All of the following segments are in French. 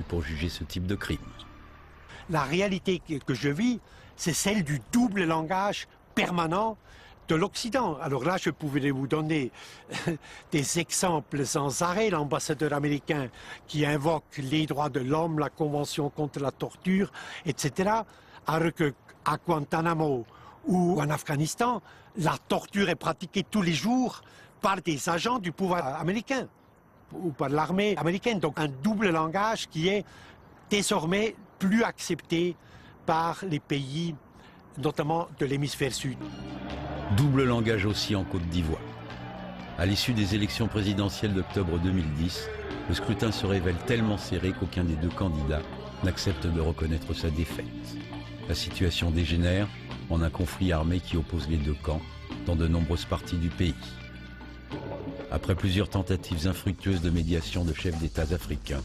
pour juger ce type de crime. La réalité que je vis, c'est celle du double langage permanent de l'Occident. Alors là, je pouvais vous donner des exemples sans arrêt. L'ambassadeur américain qui invoque les droits de l'homme, la Convention contre la torture, etc. Alors qu'à Guantanamo ou en Afghanistan, la torture est pratiquée tous les jours par des agents du pouvoir américain ou par l'armée américaine. Donc un double langage qui est désormais plus accepté par les pays, notamment de l'hémisphère sud. Double langage aussi en Côte d'Ivoire. À l'issue des élections présidentielles d'octobre 2010, le scrutin se révèle tellement serré qu'aucun des deux candidats n'accepte de reconnaître sa défaite. La situation dégénère en un conflit armé qui oppose les deux camps dans de nombreuses parties du pays. Après plusieurs tentatives infructueuses de médiation de chefs d'État africains,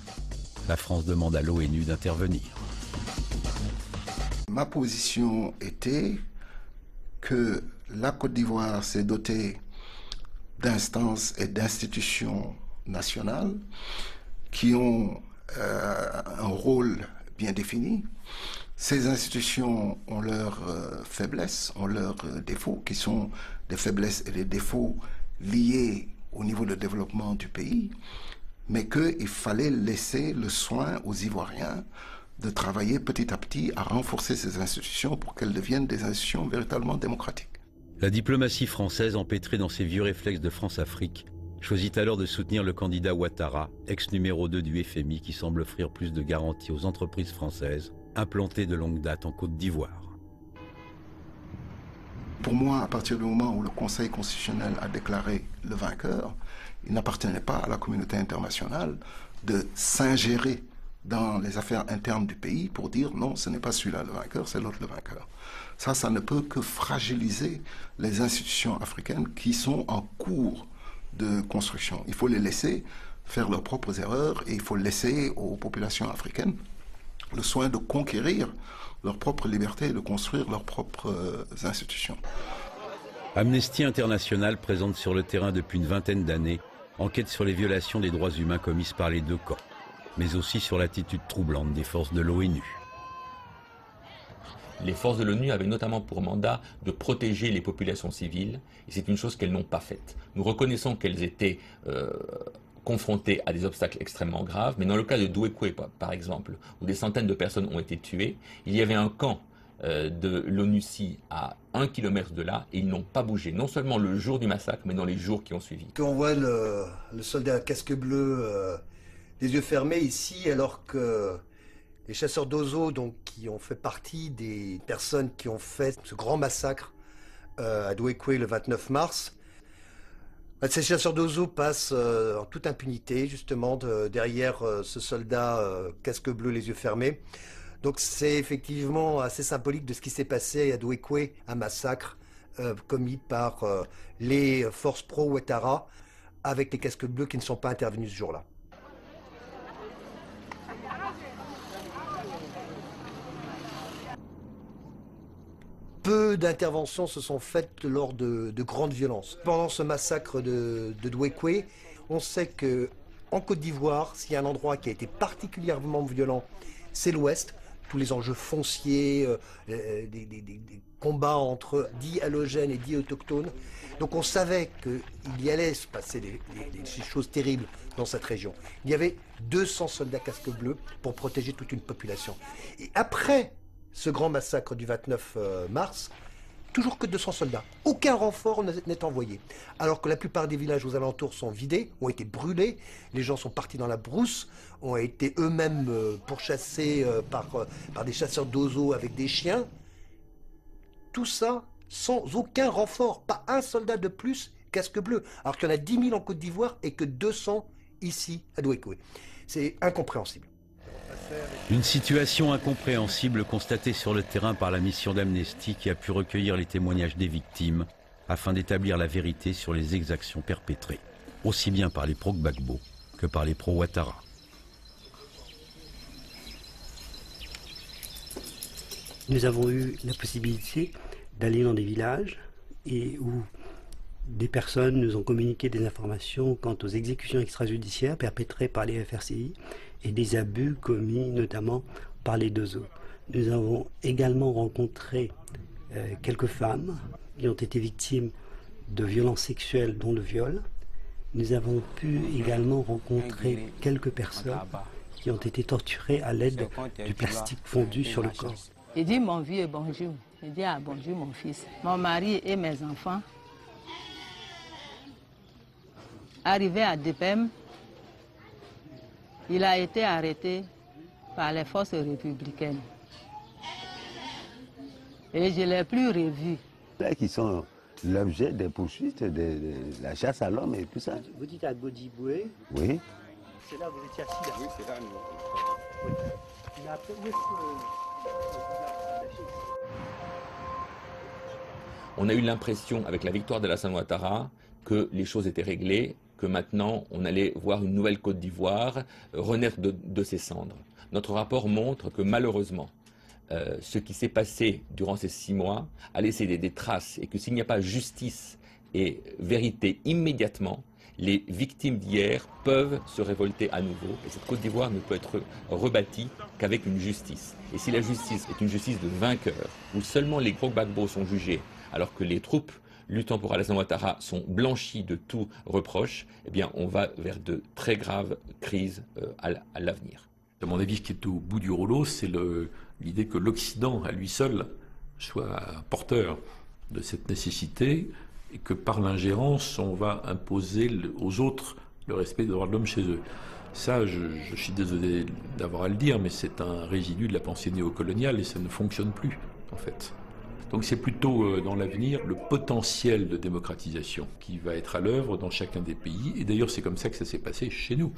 la France demande à l'ONU d'intervenir. Ma position était que la Côte d'Ivoire s'est dotée d'instances et d'institutions nationales qui ont un rôle bien défini. Ces institutions ont leurs faiblesses, ont leurs défauts, qui sont des faiblesses et des défauts liés au niveau de développement du pays, mais qu'il fallait laisser le soin aux Ivoiriens de travailler petit à petit à renforcer ces institutions pour qu'elles deviennent des institutions véritablement démocratiques. La diplomatie française, empêtrée dans ses vieux réflexes de France-Afrique, choisit alors de soutenir le candidat Ouattara, ex-numéro 2 du FMI, qui semble offrir plus de garanties aux entreprises françaises implantées de longue date en Côte d'Ivoire. Pour moi, à partir du moment où le Conseil constitutionnel a déclaré le vainqueur, il n'appartenait pas à la communauté internationale de s'ingérer dans les affaires internes du pays pour dire non, ce n'est pas celui-là le vainqueur, c'est l'autre le vainqueur. Ça ne peut que fragiliser les institutions africaines qui sont en cours de construction. Il faut les laisser faire leurs propres erreurs et il faut laisser aux populations africaines le soin de conquérir leur propre liberté et de construire leurs propres institutions. Amnesty International, présente sur le terrain depuis une vingtaine d'années, enquête sur les violations des droits humains commises par les deux camps, mais aussi sur l'attitude troublante des forces de l'ONU. Les forces de l'ONU avaient notamment pour mandat de protéger les populations civiles, et c'est une chose qu'elles n'ont pas faite. Nous reconnaissons qu'elles étaient confrontées à des obstacles extrêmement graves, mais dans le cas de Douékoué, par exemple, où des centaines de personnes ont été tuées, il y avait un camp de l'ONUCI à 1 kilomètre de là, et ils n'ont pas bougé, non seulement le jour du massacre, mais dans les jours qui ont suivi. Quand on voit le soldat à casque bleu, les yeux fermés ici, alors que les chasseurs d'oiseaux, donc, qui ont fait partie des personnes qui ont fait ce grand massacre à Douékoué le 29 mars, ces chasseurs d'oiseaux passent en toute impunité, justement, derrière ce soldat casque bleu, les yeux fermés. Donc c'est effectivement assez symbolique de ce qui s'est passé à Douékoué, un massacre commis par les forces pro-Ouattara, avec les casques bleus qui ne sont pas intervenus ce jour-là. Peu d'interventions se sont faites lors de grandes violences. Pendant ce massacre de Douékoué, on sait qu'en Côte d'Ivoire, s'il y a un endroit qui a été particulièrement violent, c'est l'Ouest. Tous les enjeux fonciers, des combats entre dits allogènes et dits autochtones. Donc on savait qu'il y allait se passer des choses terribles dans cette région. Il y avait 200 soldats casques bleus pour protéger toute une population. Et après ce grand massacre du 29 mars, toujours que 200 soldats. Aucun renfort n'est envoyé. Alors que la plupart des villages aux alentours sont vidés, ont été brûlés, les gens sont partis dans la brousse, ont été eux-mêmes pourchassés par des chasseurs d'oiseaux avec des chiens. Tout ça sans aucun renfort, pas un soldat de plus casque bleu. Alors qu'il y en a 10 000 en Côte d'Ivoire et que 200 ici à Douékoué. C'est incompréhensible. Une situation incompréhensible constatée sur le terrain par la mission d'Amnesty qui a pu recueillir les témoignages des victimes afin d'établir la vérité sur les exactions perpétrées, aussi bien par les pro-Gbagbo que par les pro-Ouattara. Nous avons eu la possibilité d'aller dans des villages et où des personnes nous ont communiqué des informations quant aux exécutions extrajudiciaires perpétrées par les FRCI et des abus commis notamment par les deux autres. Nous avons également rencontré quelques femmes qui ont été victimes de violences sexuelles, dont le viol. Nous avons pu également rencontrer quelques personnes qui ont été torturées à l'aide du plastique fondu sur le corps. Il dit mon vieux bonjour. Il dit bonjour mon fils. Mon mari et mes enfants. Arrivé à Depem, il a été arrêté par les forces républicaines. Et je ne l'ai plus revu. Qui sont l'objet des poursuites, de la chasse à l'homme et tout ça. Vous dites à Godiboué? Oui. C'est là, vous étiez assis là? Oui, c'est là. Oui. Mais après, où est-ce que... On a eu l'impression, avec la victoire d'Alassane Ouattara, que les choses étaient réglées, que maintenant on allait voir une nouvelle Côte d'Ivoire renaître de ses cendres. Notre rapport montre que malheureusement, ce qui s'est passé durant ces 6 mois a laissé des traces et que s'il n'y a pas justice et vérité immédiatement, les victimes d'hier peuvent se révolter à nouveau. Et cette Côte d'Ivoire ne peut être rebâtie qu'avec une justice. Et si la justice est une justice de vainqueurs, où seulement les gros Gbagbo sont jugés, alors que les troupes luttant pour Alassane Ouattara sont blanchies de tout reproche, eh bien on va vers de très graves crises à l'avenir. À mon avis, ce qui est au bout du rouleau, c'est l'idée que l'Occident, à lui seul, soit porteur de cette nécessité et que par l'ingérence, on va imposer aux autres le respect des droits de l'homme chez eux. Ça, je suis désolé d'avoir à le dire, mais c'est un résidu de la pensée néocoloniale et ça ne fonctionne plus, en fait. Donc c'est plutôt dans l'avenir le potentiel de démocratisation qui va être à l'œuvre dans chacun des pays. Et d'ailleurs, c'est comme ça que ça s'est passé chez nous.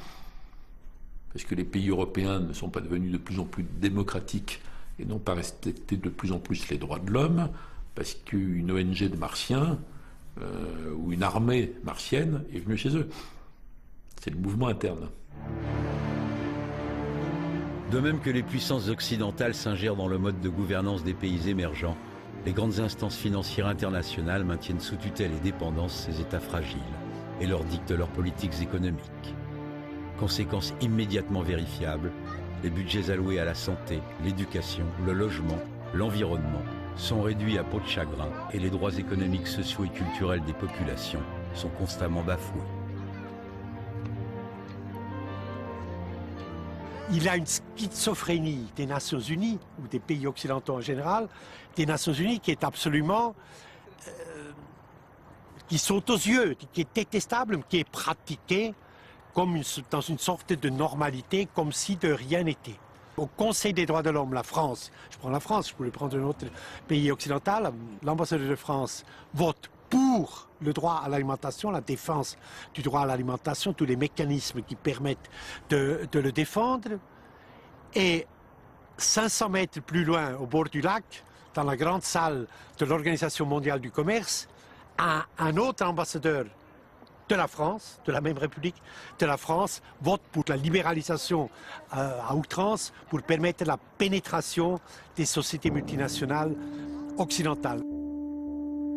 Parce que les pays européens ne sont pas devenus de plus en plus démocratiques et n'ont pas respecté de plus en plus les droits de l'homme, parce qu'une ONG de martiens ou une armée martienne est venue chez eux. C'est le mouvement interne. De même que les puissances occidentales s'ingèrent dans le mode de gouvernance des pays émergents, les grandes instances financières internationales maintiennent sous tutelle et dépendance ces États fragiles et leur dictent leurs politiques économiques. Conséquence immédiatement vérifiable, les budgets alloués à la santé, l'éducation, le logement, l'environnement sont réduits à peau de chagrin et les droits économiques, sociaux et culturels des populations sont constamment bafoués. Il y a une schizophrénie des Nations Unies, ou des pays occidentaux en général, des Nations Unies qui est absolument... qui saute aux yeux, qui est détestable, qui est pratiquée comme dans une sorte de normalité, comme si de rien n'était. Au Conseil des droits de l'homme, la France, je prends la France, je pourrais prendre un autre pays occidental, l'ambassadeur de France vote pour le droit à l'alimentation, la défense du droit à l'alimentation, tous les mécanismes qui permettent de le défendre. Et 500 mètres plus loin, au bord du lac, dans la grande salle de l'Organisation mondiale du commerce, un autre ambassadeur de la France, de la même République de la France, vote pour la libéralisation à outrance pour permettre la pénétration des sociétés multinationales occidentales.